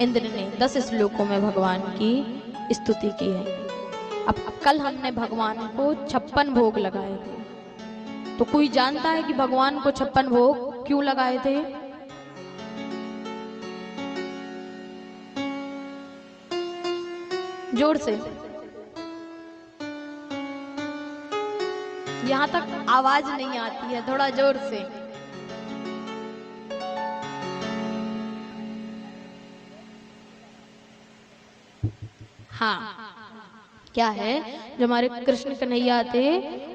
इंद्र ने 10 श्लोकों में भगवान की स्तुति की है। अब कल हमने भगवान को 56 भोग लगाए थे, तो कोई जानता है कि भगवान को 56 भोग क्यों लगाए थे? जोर से, यहां तक आवाज नहीं आती है, थोड़ा जोर से। हाँ, क्या है, जो हमारे कृष्ण कन्हैया थे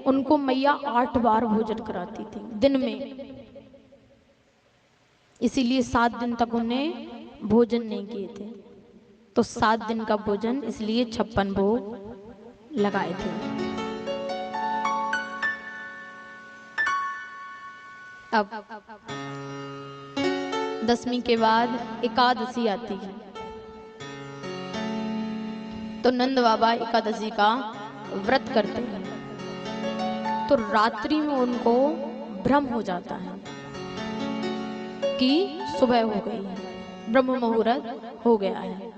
उनको मैया 8 बार भोजन कराती थी दिन में, इसीलिए 7 दिन तक उन्हें भोजन नहीं किए थे। तो 7 दिन का भोजन, इसलिए 56 भोग लगाए थे। अब 10वीं के बाद एकादशी आती है, तो नंद बाबा एकादशी का व्रत करते हैं। तो रात्रि में उनको भ्रम हो जाता है कि सुबह हो गई है, ब्रह्म मुहूर्त हो गया है।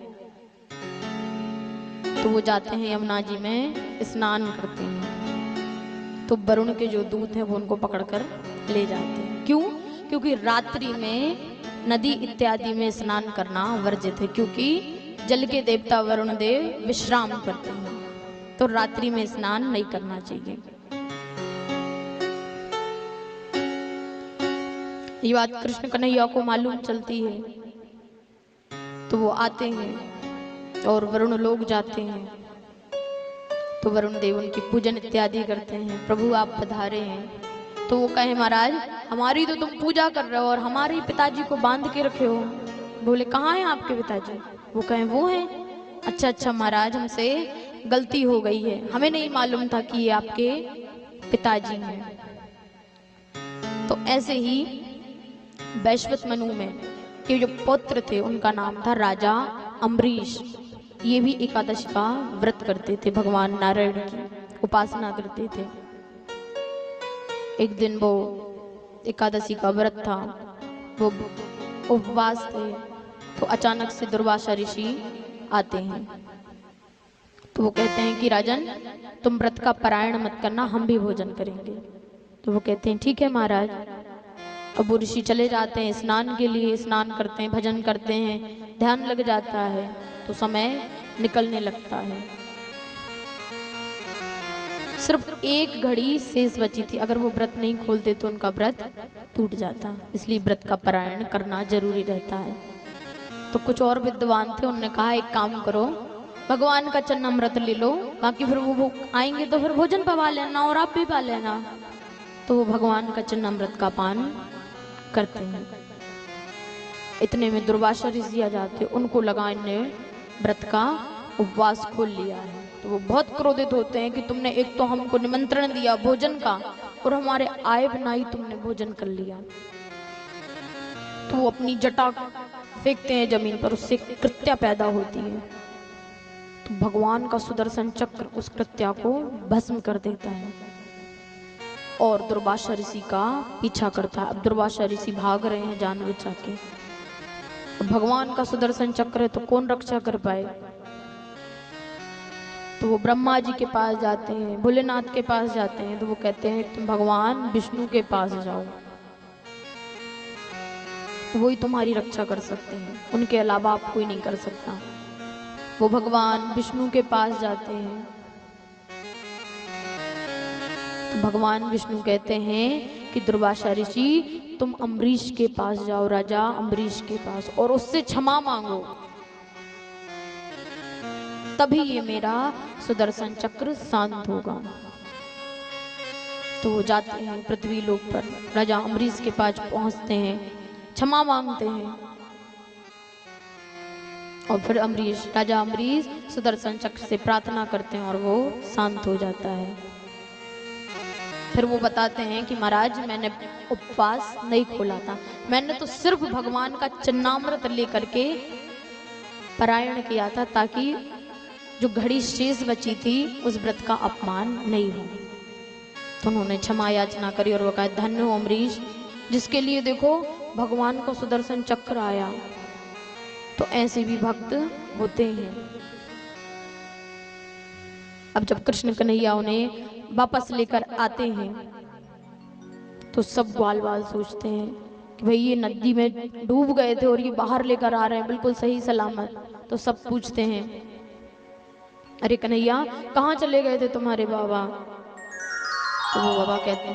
तो वो जाते हैं यमुना जी में स्नान करते हैं, तो वरुण के जो दूत हैं वो उनको पकड़कर ले जाते हैं। क्यों? क्योंकि रात्रि में नदी इत्यादि में स्नान करना वर्जित है, क्योंकि जल के देवता वरुण देव विश्राम करते हैं, तो रात्रि में स्नान नहीं करना चाहिए। ये बात कृष्ण कन्हैया को मालूम चलती है, तो वो आते हैं और वरुण लोग जाते हैं, तो वरुण देव उनकी पूजन इत्यादि करते हैं। प्रभु आप पधारे हैं। तो वो कहे महाराज हमारी तो तुम पूजा कर रहे हो और हमारे पिताजी को बांध के रखे हो। बोले कहाँ हैं आपके पिताजी? वो कहे वो हैं। अच्छा महाराज, हमसे गलती हो गई है, हमें नहीं मालूम था कि ये आपके पिताजी हैं। तो ऐसे ही वैश्वत मनु में ये जो पुत्र थे उनका नाम था राजा अम्बरीश। ये भी एकादशी का व्रत करते थे, भगवान नारायण की उपासना करते थे। एक दिन वो एकादशी का व्रत था, वो उपवास थे, तो अचानक से दुर्वासा ऋषि आते हैं। तो वो कहते हैं कि राजन तुम व्रत का पारायण मत करना, हम भी भोजन करेंगे। तो वो कहते हैं ठीक है महाराज। अब वो ऋषि चले जाते हैं स्नान के लिए, स्नान करते हैं, भजन करते हैं, ध्यान लग जाता है, तो समय निकलने लगता है। सिर्फ एक घड़ी शेष बची थी, अगर वो व्रत नहीं खोलते तो उनका व्रत टूट जाता, इसलिए व्रत का पारायण करना जरूरी रहता है। तो कुछ और विद्वान थे, उन्होंने कहा एक काम करो, भगवान का चन्नामृत ले लो, बाकी फिर वो आएंगे तो फिर भोजन पवा लेना और आप भी पा लेना। तो वो भगवान का चन्नामृत का पान करते हैं। इतने में दुर्वासा ऋषि आ जाते, उनको लगा इन्हें व्रत का उपवास खोल लिया है। तो वो बहुत क्रोधित होते हैं कि तुमने एक तो हमको निमंत्रण दिया भोजन का और हमारे आए बिना ही तुमने भोजन कर लिया। तो वो अपनी जटा फेंकते हैं जमीन पर, उससे कृत्या पैदा होती है। तो भगवान का सुदर्शन चक्र उस कृत्या को भस्म कर देता है और दुर्वासा ऋषि का पीछा करता है। अब दुर्वासा ऋषि भाग रहे हैं जान बचा के, भगवान का सुदर्शन चक्र है तो कौन रक्षा कर पाए। तो वो ब्रह्मा जी के पास जाते हैं, भोलेनाथ के पास जाते हैं, तो वो कहते हैं तुम भगवान विष्णु के पास जाओ, वही तुम्हारी रक्षा कर सकते हैं, उनके अलावा आप कोई नहीं कर सकता। वो भगवान विष्णु के पास जाते हैं, तो भगवान विष्णु कहते हैं कि दुर्वासा ऋषि तुम अम्बरीश के पास जाओ, राजा अम्बरीश के पास, और उससे क्षमा मांगो, तभी ये मेरा सुदर्शन चक्र शांत होगा। तो वो जाते हैं पृथ्वी लोक पर, राजा अम्बरीश के पास पहुंचते हैं, क्षमा मांगते हैं, और फिर राजा अम्बरीश सुदर्शन चक्र से प्रार्थना करते हैं और वो शांत हो जाता है। फिर वो बताते हैं कि महाराज मैंने उपवास नहीं खोला था, मैंने तो सिर्फ भगवान का चन्नामृत लेकर के पारायण किया था, ताकि जो घड़ी शेष बची थी उस व्रत का अपमान नहीं हो। तो उन्होंने क्षमा याचना करी और वो कहा धन्य हो अम्बरीश, जिसके लिए देखो भगवान को सुदर्शन चक्र आया, तो ऐसे भी भक्त होते हैं। अब जब कृष्ण कन्हैया उन्हें वापस लेकर आते हैं तो सब ग्वाल बाल सोचते हैं कि भाई ये नदी में डूब गए थे और ये बाहर लेकर आ रहे हैं बिल्कुल सही सलामत। तो सब पूछते हैं, अरे कन्हैया कहाँ चले गए थे तुम्हारे बाबा? तो वो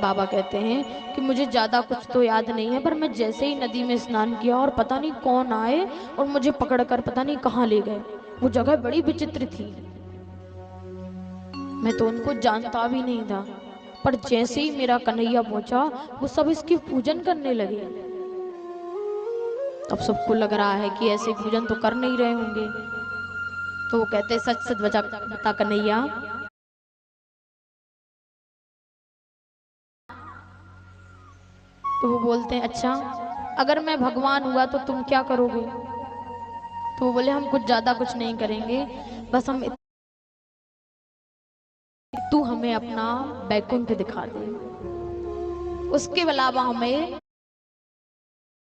बाबा कहते हैं कि मुझे ज़्यादा कुछ तो याद नहीं है, पर मैं जैसे ही नदी में स्नान किया और पता नहीं कौन आए और मुझे पकड़कर पता नहीं कहाँ ले गए। वो जगह बड़ी विचित्र थी, मैं तो उनको जानता भी नहीं था, पर जैसे ही मेरा कन्हैया पहुंचा वो सब इसकी पूजन करने लगे। अब सबको लग रहा है कि ऐसे पूजन तो कर नहीं रहे होंगे। तो वो कहते सच सच बता कन्हैया। तो वो बोलते हैं अच्छा अगर मैं भगवान हुआ तो तुम क्या करोगे? तो वो बोले हम कुछ ज्यादा कुछ नहीं करेंगे, बस तू हमें अपना बैकुंठ दिखा दे, उसके अलावा हमें